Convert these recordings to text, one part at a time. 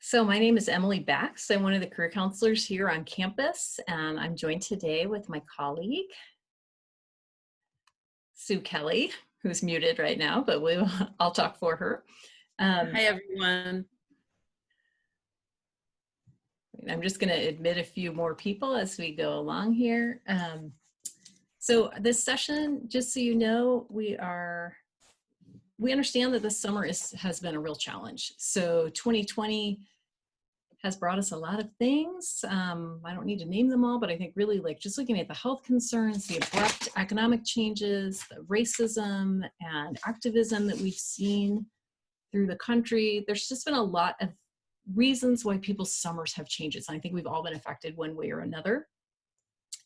So my name is Emily Bax. I'm one of the career counselors here on campus, and I'm joined today with my colleague, Sue Kelly, who's muted right now, but I'll talk for her. Hi, everyone. I'm just going to admit a few more people as we go along here. So this session, just so you know, we understand that this summer has been a real challenge. So 2020 has brought us a lot of things. I don't need to name them all, but I think really like just looking at the health concerns, the abrupt economic changes, the racism and activism that we've seen through the country. There's just been a lot of reasons why people's summers have changes. And I think we've all been affected one way or another.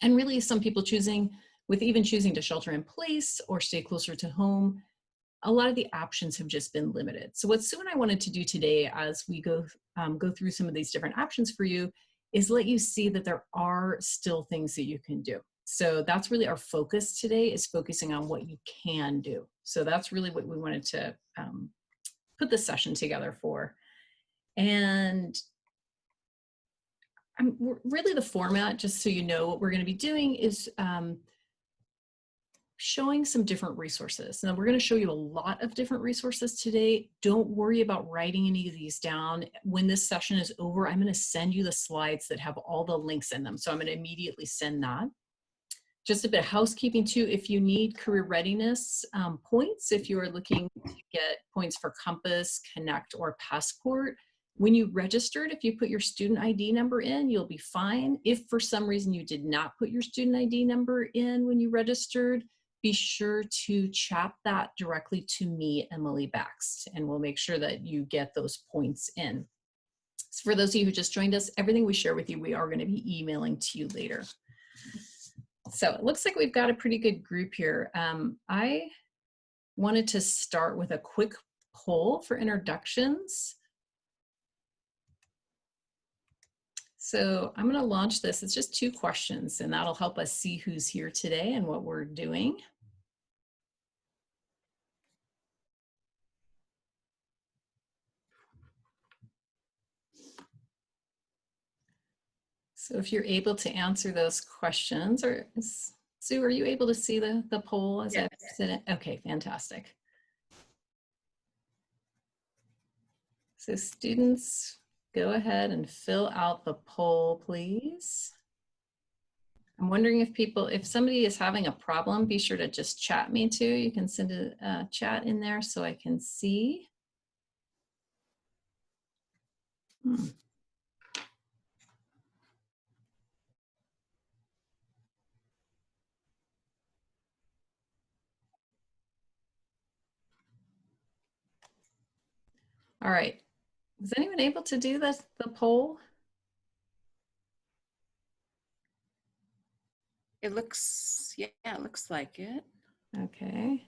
And really some people choosing to shelter in place or stay closer to home, a lot of the options have just been limited. So what Sue and I wanted to do today as we go through some of these different options for you is let you see that there are still things that you can do. So that's really our focus today, is focusing on what you can do. So that's really what we wanted to put this session together for. And really the format, just so you know, what we're going to be doing is showing some different resources. Now we're going to show you a lot of different resources today. Don't worry about writing any of these down. When this session is over, I'm going to send you the slides that have all the links in them. So I'm going to immediately send that. Just a bit of housekeeping too. If you need career readiness points, if you are looking to get points for Compass, Connect, or Passport, when you registered, if you put your student ID number in, you'll be fine. If for some reason you did not put your student ID number in when you registered, be sure to chat that directly to me, Emily Bax, and we'll make sure that you get those points in. So for those of you who just joined us, everything we share with you, we are going to be emailing to you later. So it looks like we've got a pretty good group here. I wanted to start with a quick poll for introductions. So I'm going to launch this. It's just 2 questions, and that'll help us see who's here today and what we're doing. So if you're able to answer those questions, or Sue, are you able to see the poll as I've sent it? Okay, fantastic. So students, go ahead and fill out the poll, please. I'm wondering if somebody is having a problem, be sure to just chat me too. You can send a chat in there so I can see. All right. Is anyone able to do the poll? It looks, yeah, it looks like it. Okay.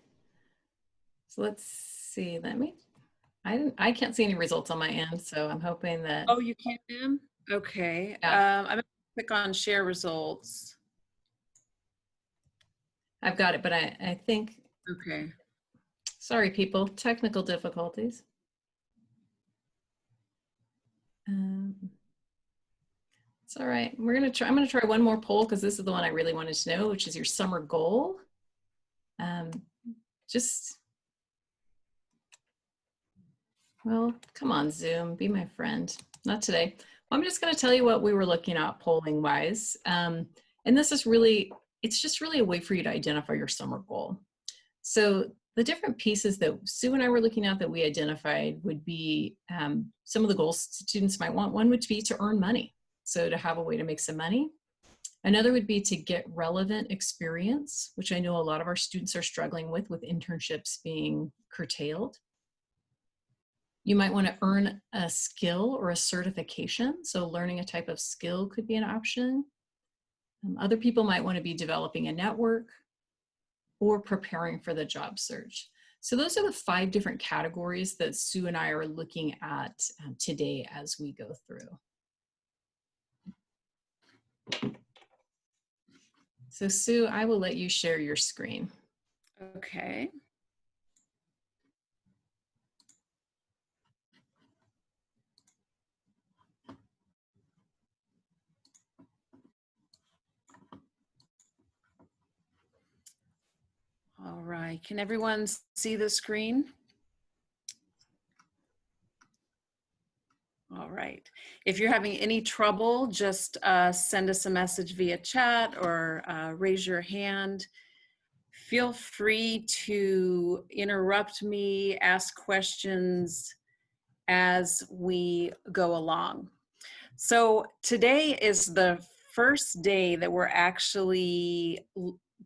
So let's see. I can't see any results on my end, so I'm hoping that. Oh, you can't do them? Okay. Yeah. I'm going to click on share results. I've got it, but I think. Okay. Sorry, people. Technical difficulties. It's all right. I'm going to try one more poll because this is the one I really wanted to know, which is your summer goal. Well, come on, Zoom, be my friend. Not today. Well, I'm just going to tell you what we were looking at polling wise. And this is really, it's just really a way for you to identify your summer goal. So the different pieces that Sue and I were looking at that we identified would be some of the goals students might want. One would be to earn money. So to have a way to make some money. Another would be to get relevant experience, which I know a lot of our students are struggling with internships being curtailed. You might want to earn a skill or a certification. So learning a type of skill could be an option. Other people might want to be developing a network or preparing for the job search. So those are the 5 different categories that Sue and I are looking at today as we go through. So Sue, I will let you share your screen. Okay. Can everyone see the screen? All right. If you're having any trouble, just send us a message via chat or raise your hand. Feel free to interrupt me, ask questions as we go along. So today is the first day that we're actually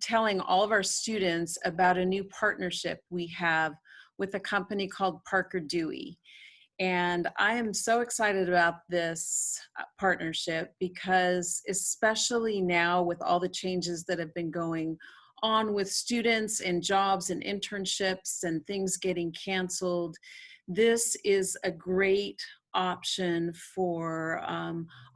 telling all of our students about a new partnership we have with a company called Parker Dewey. And I am so excited about this partnership because especially now with all the changes that have been going on with students and jobs and internships and things getting canceled, this is a great option for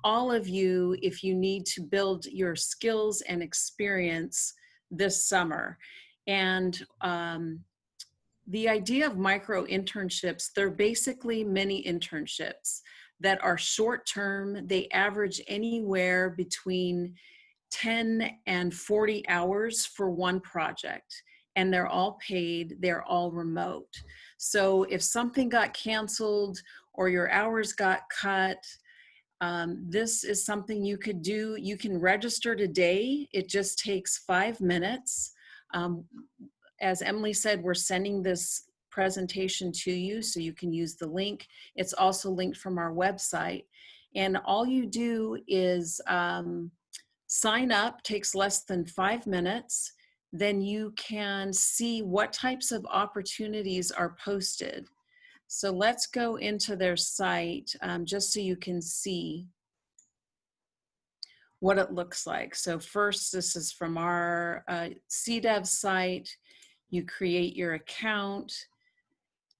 all of you if you need to build your skills and experience this summer. And the idea of micro internships, they're basically mini internships that are short term. They average anywhere between 10 and 40 hours for one project, and they're all paid, they're all remote. So if something got canceled or your hours got cut, this is something you could do. You can register today. It just takes 5 minutes. As Emily said, we're sending this presentation to you so you can use the link. It's also linked from our website. And all you do is sign up, takes less than 5 minutes. Then you can see what types of opportunities are posted. So let's go into their site just so you can see what it looks like. So first, this is from our CDEV site. You create your account,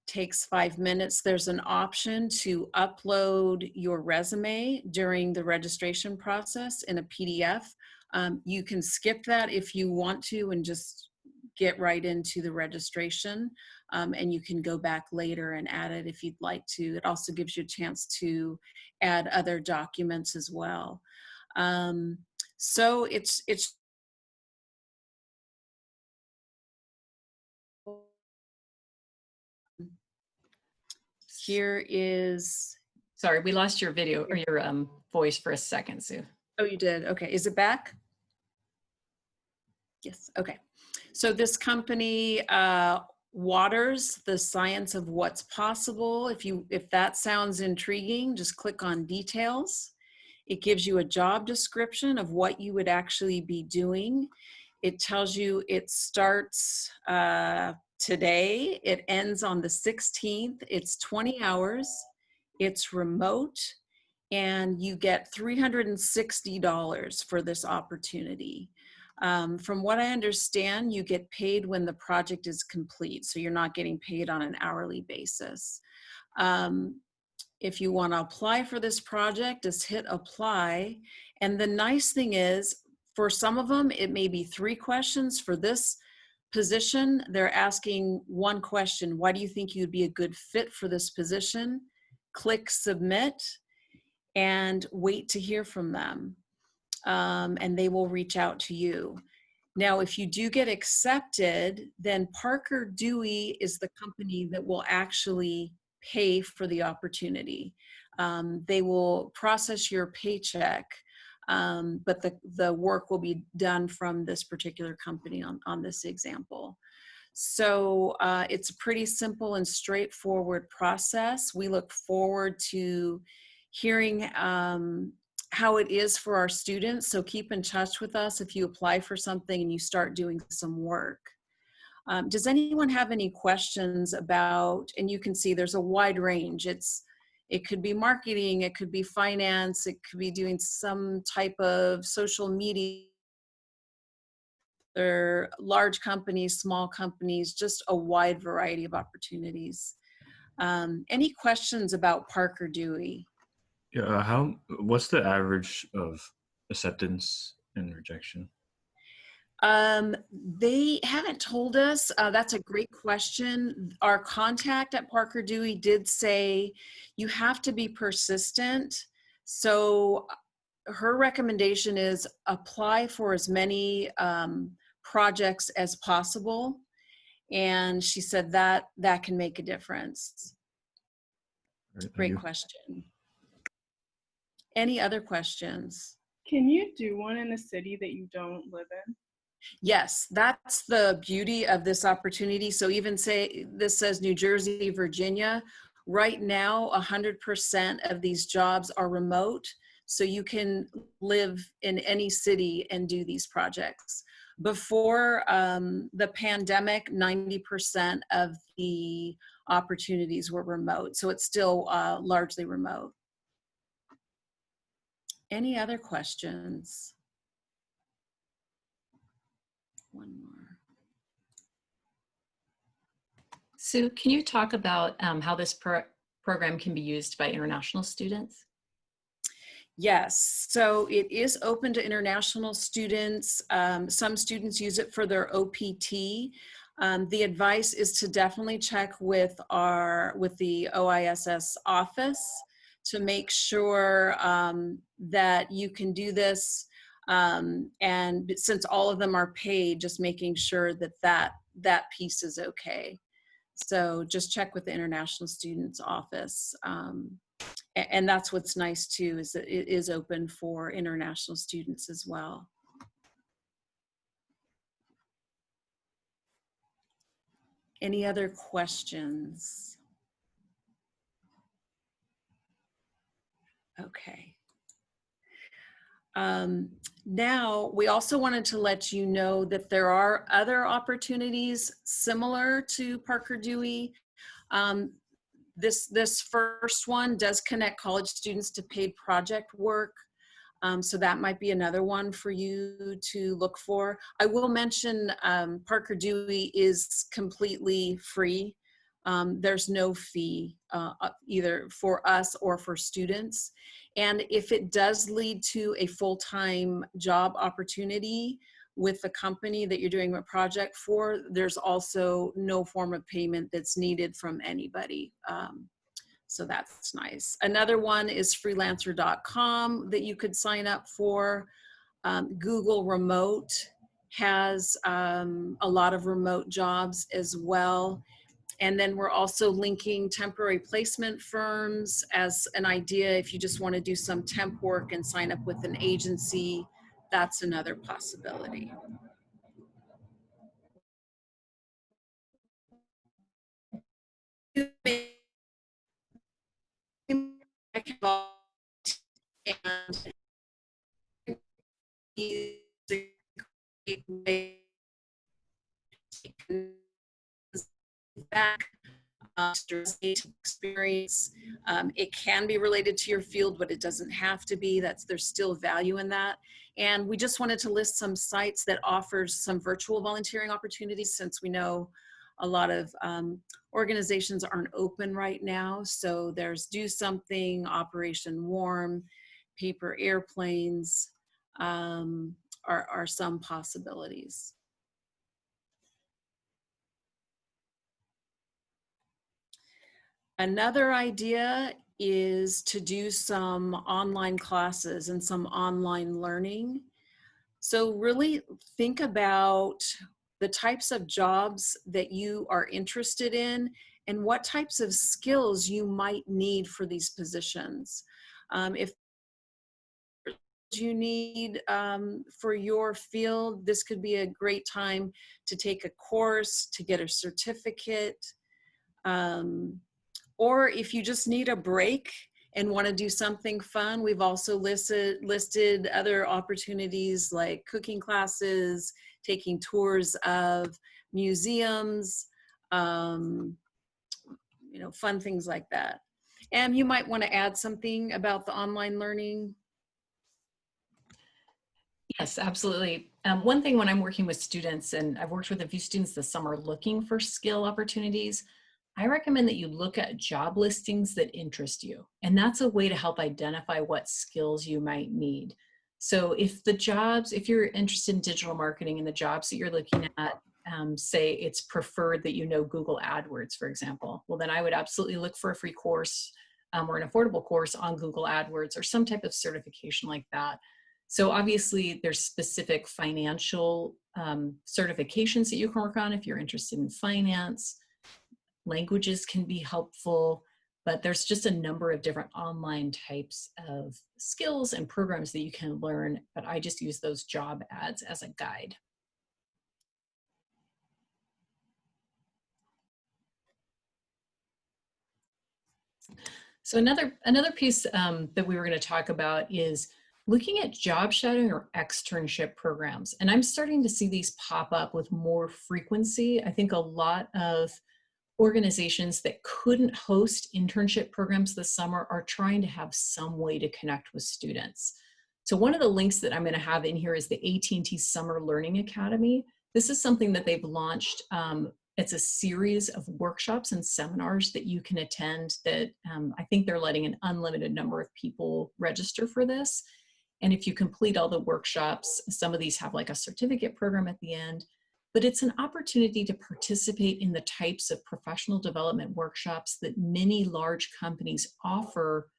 takes 5 minutes. There's an option to upload your resume during the registration process in a PDF. You can skip that if you want to and just get right into the registration. And you can go back later and add it if you'd like to. It also gives you a chance to add other documents as well. So it's here is. Sorry, we lost your video or your voice for a second, Sue. Oh, you did? Okay. Is it back? Yes. Okay. So this company, Waters, the science of what's possible. If that sounds intriguing, just click on details. It gives you a job description of what you would actually be doing. It tells you it starts today. It ends on the 16th. It's 20 hours. It's remote. And you get $360 for this opportunity. From what I understand, you get paid when the project is complete. So you're not getting paid on an hourly basis. If you want to apply for this project, just hit apply. And the nice thing is, for some of them, it may be 3 questions. For this position, they're asking 1 question. Why do you think you'd be a good fit for this position? Click submit and wait to hear from them. And they will reach out to you. Now, if you do get accepted, then Parker Dewey is the company that will actually pay for the opportunity. They will process your paycheck, but the work will be done from this particular company on this example. So it's a pretty simple and straightforward process. We look forward to hearing how it is for our students. So keep in touch with us if you apply for something and you start doing some work. Does anyone have any questions about, and you can see there's a wide range. It could be marketing, it could be finance, it could be doing some type of social media. There are large companies, small companies, just a wide variety of opportunities. Any questions about Parker Dewey? Yeah, what's the average of acceptance and rejection? They haven't told us. That's a great question. Our contact at Parker Dewey did say you have to be persistent. So her recommendation is apply for as many projects as possible. And she said that that can make a difference. All right, thank Great you. question. Any other questions? Can you do one in a city that you don't live in? Yes, that's the beauty of this opportunity. So even say this says New Jersey, Virginia, right now 100% of these jobs are remote. So you can live in any city and do these projects. Before the pandemic, 90% of the opportunities were remote. So it's still largely remote. Any other questions? One more. Sue, can you talk about how this program can be used by international students? Yes, so it is open to international students. Some students use it for their OPT. The advice is to definitely check with the OISS office to make sure that you can do this. And since all of them are paid, just making sure that piece is okay. So just check with the international students office. And that's what's nice too, is that it is open for international students as well. Any other questions? Okay. Now, we also wanted to let you know that there are other opportunities similar to Parker Dewey. This first one does connect college students to paid project work. So that might be another one for you to look for. I will mention Parker Dewey is completely free. There's no fee either for us or for students. And if it does lead to a full-time job opportunity with the company that you're doing a project for, there's also no form of payment that's needed from anybody. So that's nice. Another one is freelancer.com that you could sign up for. Google Remote has a lot of remote jobs as well. And then we're also linking temporary placement firms as an idea. If you just want to do some temp work and sign up with an agency, that's another possibility. Back experience. It can be related to your field, but it doesn't have to be. There's still value in that. And we just wanted to list some sites that offers some virtual volunteering opportunities, since we know a lot of organizations aren't open right now. So there's Do Something, Operation Warm, Paper Airplanes are some possibilities. Another idea is to do some online classes and some online learning. So really think about the types of jobs that you are interested in and what types of skills you might need for these positions. If you need for your field, this could be a great time to take a course, to get a certificate. Or if you just need a break and want to do something fun, we've also listed other opportunities like cooking classes, taking tours of museums, fun things like that. And you might want to add something about the online learning. Yes, absolutely. One thing when I'm working with students, and I've worked with a few students this summer looking for skill opportunities, I recommend that you look at job listings that interest you. And that's a way to help identify what skills you might need. So if you're interested in digital marketing and the jobs that you're looking at, say it's preferred that you know Google AdWords, for example, well, then I would absolutely look for a free course or an affordable course on Google AdWords or some type of certification like that. So obviously there's specific financial certifications that you can work on if you're interested in finance. Languages can be helpful, but there's just a number of different online types of skills and programs that you can learn, but I just use those job ads as a guide. So another piece that we were going to talk about is looking at job shadowing or externship programs. And I'm starting to see these pop up with more frequency. I think a lot of organizations that couldn't host internship programs this summer are trying to have some way to connect with students. So one of the links that I'm going to have in here is the AT&T Summer Learning Academy. This is something that they've launched. It's a series of workshops and seminars that you can attend that I think they're letting an unlimited number of people register for this. And if you complete all the workshops, some of these have like a certificate program at the end, but it's an opportunity to participate in the types of professional development workshops that many large companies offer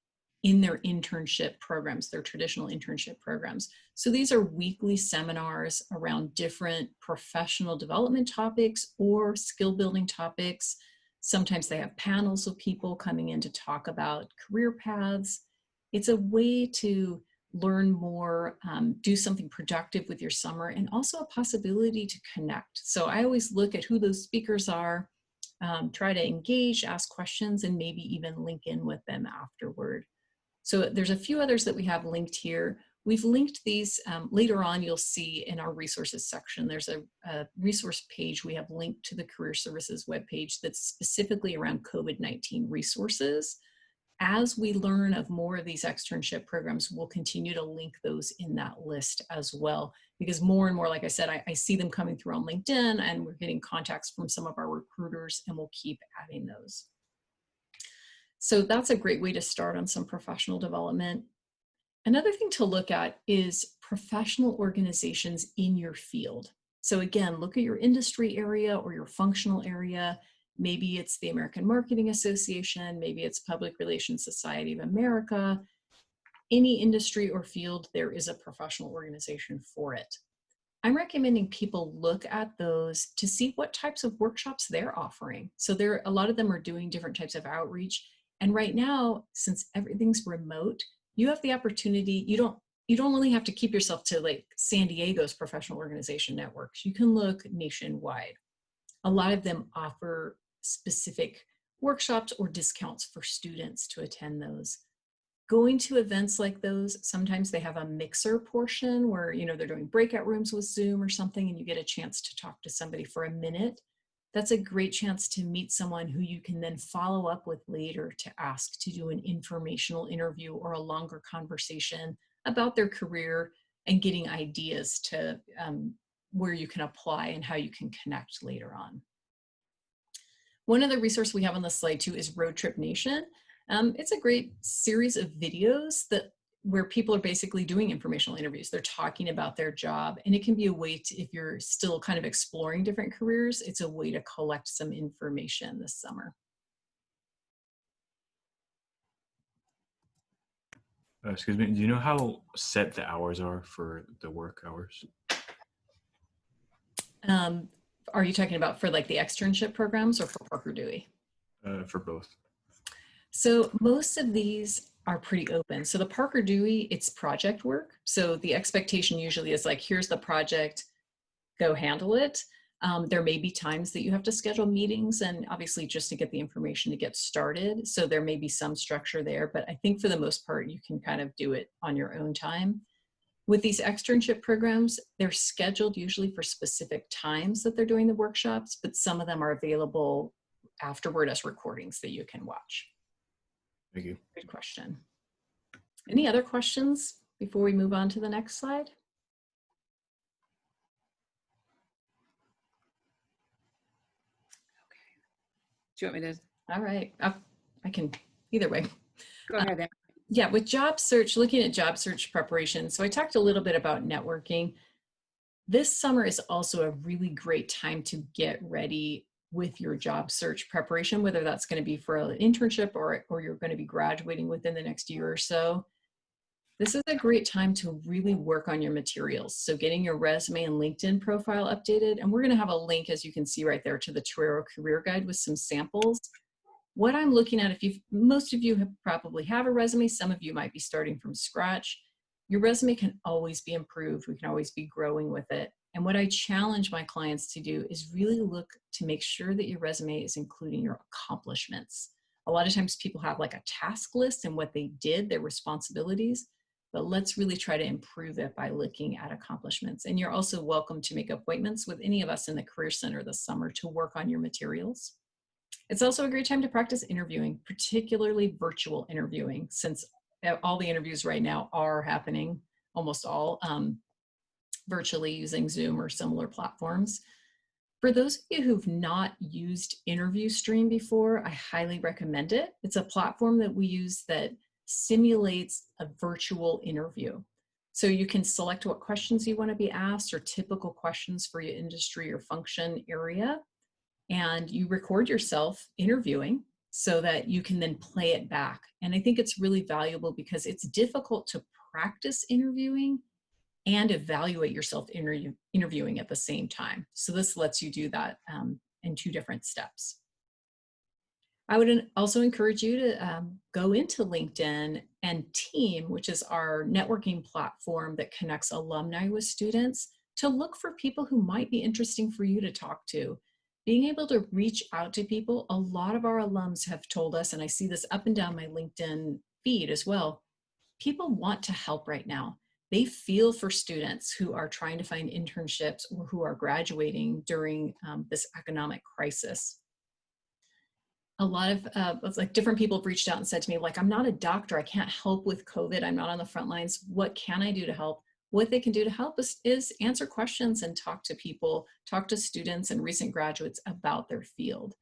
in their internship programs, their traditional internship programs. So these are weekly seminars around different professional development topics or skill building topics. Sometimes they have panels of people coming in to talk about career paths. It's a way to learn more, do something productive with your summer, and also a possibility to connect. So I always look at who those speakers are, try to engage, ask questions, and maybe even link in with them afterward. So there's a few others that we have linked here. We've linked these later on. You'll see in our resources section, there's a resource page we have linked to the Career Services webpage that's specifically around COVID-19 resources. As we learn of more of these externship programs, we'll continue to link those in that list as well, because more and more, like I said, I see them coming through on LinkedIn, and we're getting contacts from some of our recruiters, and we'll keep adding those. So that's a great way to start on some professional development. Another thing to look at is professional organizations in your field. So again, look at your industry area or your functional area. Maybe it's the American Marketing Association, maybe it's Public Relations Society of America. Any industry or field, there is a professional organization for it. I'm recommending people look at those to see what types of workshops they're offering. So a lot of them are doing different types of outreach. And right now, since everything's remote, you have the opportunity, you don't really have to keep yourself to like San Diego's professional organization networks. You can look nationwide. A lot of them offer specific workshops or discounts for students to attend those. Going to events like those, sometimes they have a mixer portion where, you know, they're doing breakout rooms with Zoom or something, and you get a chance to talk to somebody for a minute. That's a great chance to meet someone who you can then follow up with later to ask to do an informational interview or a longer conversation about their career and getting ideas to where you can apply and how you can connect later on. One other resource we have on the slide too is Road Trip Nation. It's a great series of videos where people are basically doing informational interviews. They're talking about their job, and it can be a way to, if you're still kind of exploring different careers, it's a way to collect some information this summer. Excuse me, do you know how set the hours are for the work hours? Are you talking about for like the externship programs or for Parker Dewey? For both. So most of these are pretty open. So the Parker Dewey, it's project work. So the expectation usually is like, here's the project, go handle it. There may be times that you have to schedule meetings, and obviously just to get the information to get started. So there may be some structure there, but I think for the most part, you can kind of do it on your own time. With these externship programs, they're scheduled usually for specific times that they're doing the workshops, but some of them are available afterward as recordings that you can watch. Thank you. Good question. Any other questions before we move on to the next slide? Do you want me to? All right, I can either way. Go ahead. Yeah, with job search, looking at job search preparation. So I talked a little bit about networking. This summer is also a really great time to get ready with your job search preparation, whether that's going to be for an internship or you're going to be graduating within the next year or so. This is a great time to really work on your materials. So getting your resume and LinkedIn profile updated, and we're going to have a link, as you can see right there, to the Torero Career Guide with some samples. What I'm looking at, most of you probably have a resume, some of you might be starting from scratch. Your resume can always be improved. We can always be growing with it. And what I challenge my clients to do is really look to make sure that your resume is including your accomplishments. A lot of times people have like a task list and what they did, their responsibilities, but let's really try to improve it by looking at accomplishments. And you're also welcome to make appointments with any of us in the Career Center this summer to work on your materials. It's also a great time to practice interviewing, particularly virtual interviewing, since all the interviews right now are happening, almost all, virtually using Zoom or similar platforms. For those of you who've not used Interview Stream before, I highly recommend it. It's a platform that we use that simulates a virtual interview. So you can select what questions you want to be asked or typical questions for your industry or function area. And you record yourself interviewing so that you can then play it back. And I think it's really valuable because it's difficult to practice interviewing and evaluate yourself interviewing at the same time. So this lets you do that in 2 different steps. I would also encourage you to go into LinkedIn and Team, which is our networking platform that connects alumni with students, to look for people who might be interesting for you to talk to. Being able to reach out to people, a lot of our alums have told us, and I see this up and down my LinkedIn feed as well, people want to help right now. They feel for students who are trying to find internships or who are graduating during this economic crisis. A lot of like different people have reached out and said to me, like, I'm not a doctor, I can't help with COVID, I'm not on the front lines, what can I do to help? What they can do to help is answer questions and talk to people, talk to students and recent graduates about their field.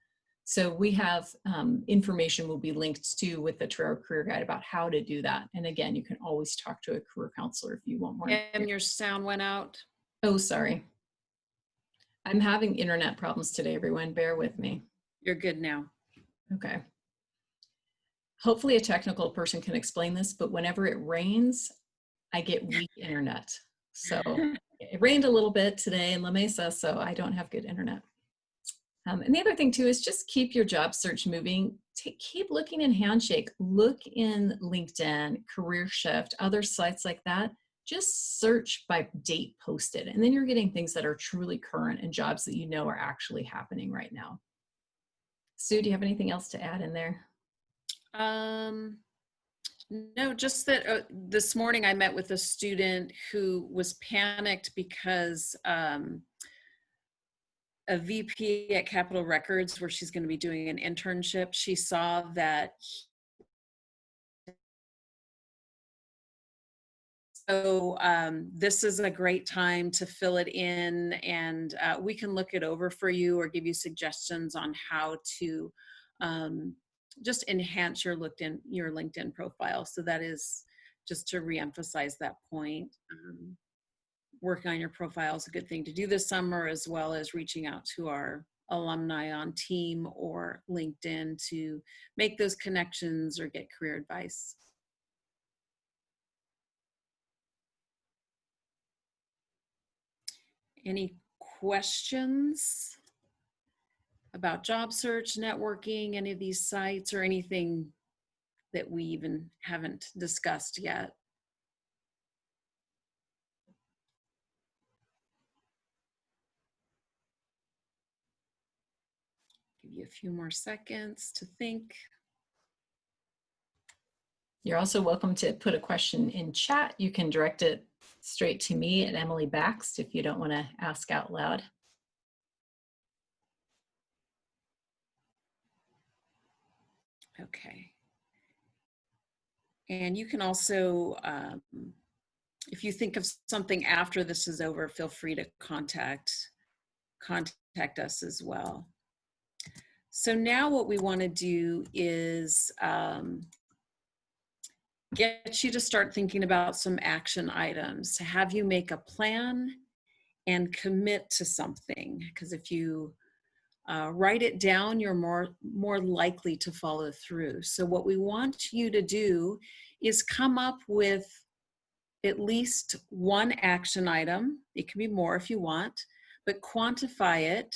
So we have information will be linked to with the Torero Career Guide about how to do that. And again, you can always talk to a career counselor if you want more. And your sound went out. Oh, sorry. I'm having internet problems today, everyone. Bear with me. You're good now. Okay. Hopefully a technical person can explain this, but whenever it rains, I get weak internet. So it rained a little bit today in La Mesa, so I don't have good internet. And the other thing too is just keep your job search moving. Keep looking in Handshake, look in LinkedIn, Career Shift, other sites like that. Just search by date posted, and then you're getting things that are truly current and jobs that you know are actually happening right now. Sue, do you have anything else to add in there? No, just that this morning I met with a student who was panicked because a VP at Capitol Records, where she's going to be doing an internship, she saw that. So this is a great time to fill it in, and we can look it over for you or give you suggestions on how to just enhance your LinkedIn profile. So that is just to reemphasize that point. Working on your profile is a good thing to do this summer, as well as reaching out to our alumni on Team or LinkedIn to make those connections or get career advice. Any questions about job search, networking, any of these sites, or anything that we even haven't discussed yet? Give you a few more seconds to think. You're also welcome to put a question in chat. You can direct it straight to me at Emily Baxt if you don't want to ask out loud. Okay. And you can also, if you think of something after this is over, feel free to contact us as well. So now what we want to do is get you to start thinking about some action items, to have you make a plan and commit to something. Because if you write it down, you're more likely to follow through. So what we want you to do is come up with at least one action item. It can be more if you want, but quantify it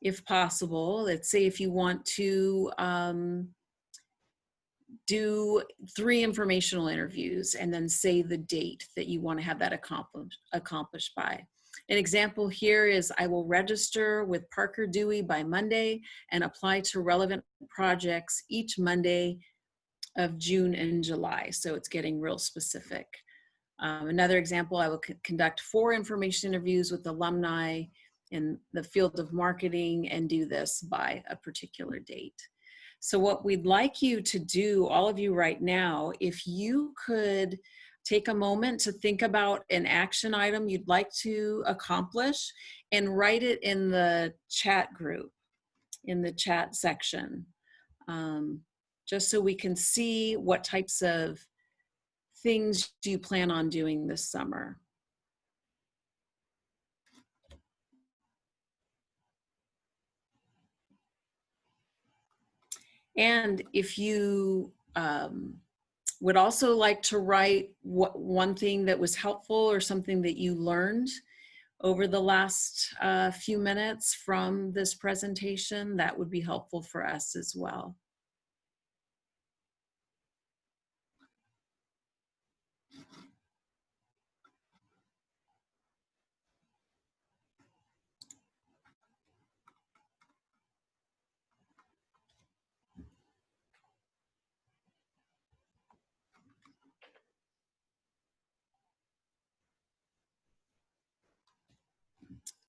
if possible. Let's say if you want to do 3 informational interviews and then say the date that you want to have that accomplished by. An example here is I will register with Parker Dewey by Monday and apply to relevant projects each Monday of June and July. So it's getting real specific. Another example, I will conduct 4 information interviews with alumni in the field of marketing and do this by a particular date. So what we'd like you to do, all of you right now, if you could take a moment to think about an action item you'd like to accomplish and write it in the chat group, in the chat section, just so we can see what types of things do you plan on doing this summer. And if you would also like to write one thing that was helpful or something that you learned over the last few minutes from this presentation, that would be helpful for us as well.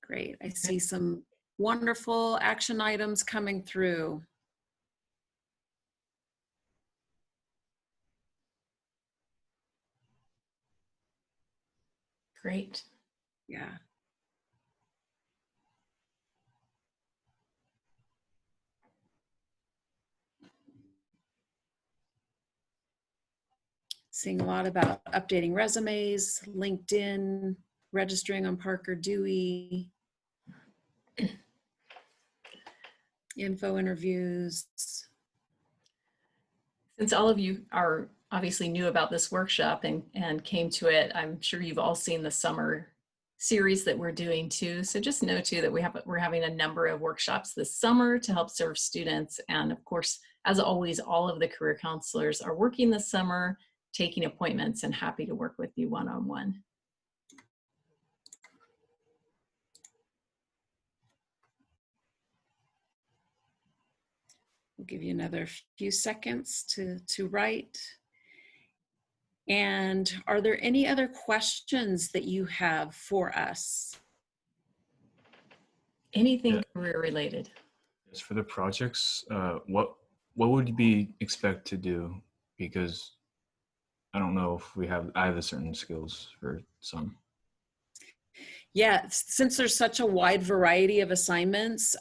Great, I see some wonderful action items coming through. Great. Yeah. Seeing a lot about updating resumes, LinkedIn, registering on Parker Dewey, info interviews. Since all of you are obviously new about this workshop and came to it, I'm sure you've all seen the summer series that we're doing too. So just know too that we're having a number of workshops this summer to help serve students. And of course, as always, all of the career counselors are working this summer, taking appointments, and happy to work with you one-on-one. We'll give you another few seconds to write. And are there any other questions that you have for us? Anything career related? Yes, for the projects, what would you be expect to do? Because I don't know if I have a certain skills for some. Yeah, since there's such a wide variety of assignments,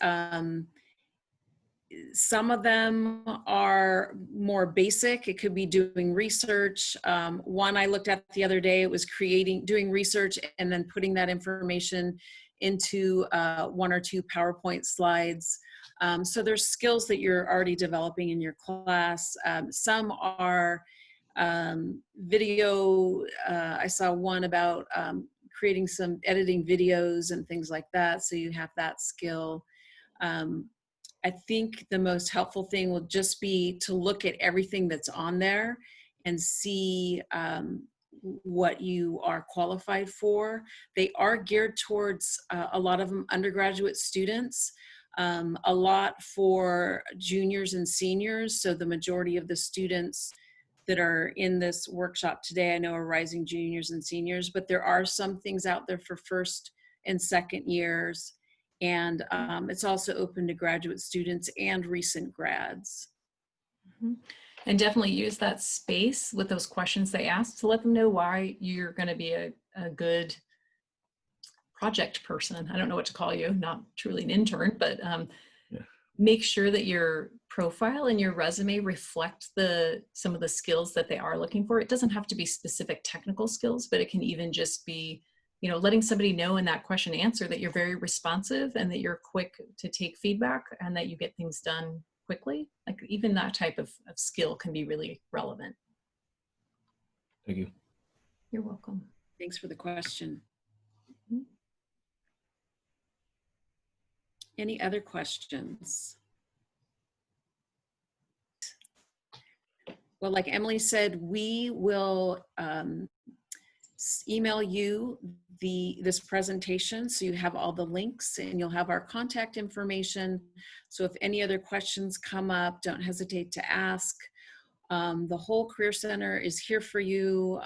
some of them are more basic. It could be doing research. One I looked at the other day, it was doing research and then putting that information into 1 or 2 PowerPoint slides. So there's skills that you're already developing in your class. Some are video. I saw one about editing videos and things like that. So you have that skill. I think the most helpful thing will just be to look at everything that's on there and see what you are qualified for. They are geared towards a lot of them undergraduate students, a lot for juniors and seniors. So the majority of the students that are in this workshop today, I know are rising juniors and seniors, but there are some things out there for first and second years. And it's also open to graduate students and recent grads. Mm-hmm. And definitely use that space with those questions they ask to let them know why you're going to be a good project person. I don't know what to call you, not truly an intern, but make sure that your profile and your resume reflect some of the skills that they are looking for. It doesn't have to be specific technical skills, but it can even just be, you know, letting somebody know in that question answer that you're very responsive and that you're quick to take feedback and that you get things done quickly. Like even that type of skill can be really relevant. Thank you. You're welcome. Thanks for the question. Mhm. Any other questions? Well, like Emily said, we will email you this presentation so you have all the links and you'll have our contact information. So if any other questions come up, don't hesitate to ask. The whole Career Center is here for you.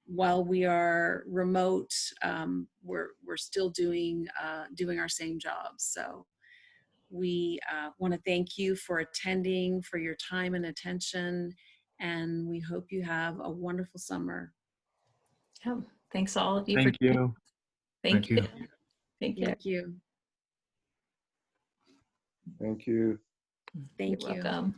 While we are remote, we're still doing our same jobs. So we want to thank you for attending, for your time and attention, and we hope you have a wonderful summer. Yeah. Thanks all of you. Thank you. Thank you. you. Take care. Thank you. Thank you. Thank You're you. welcome.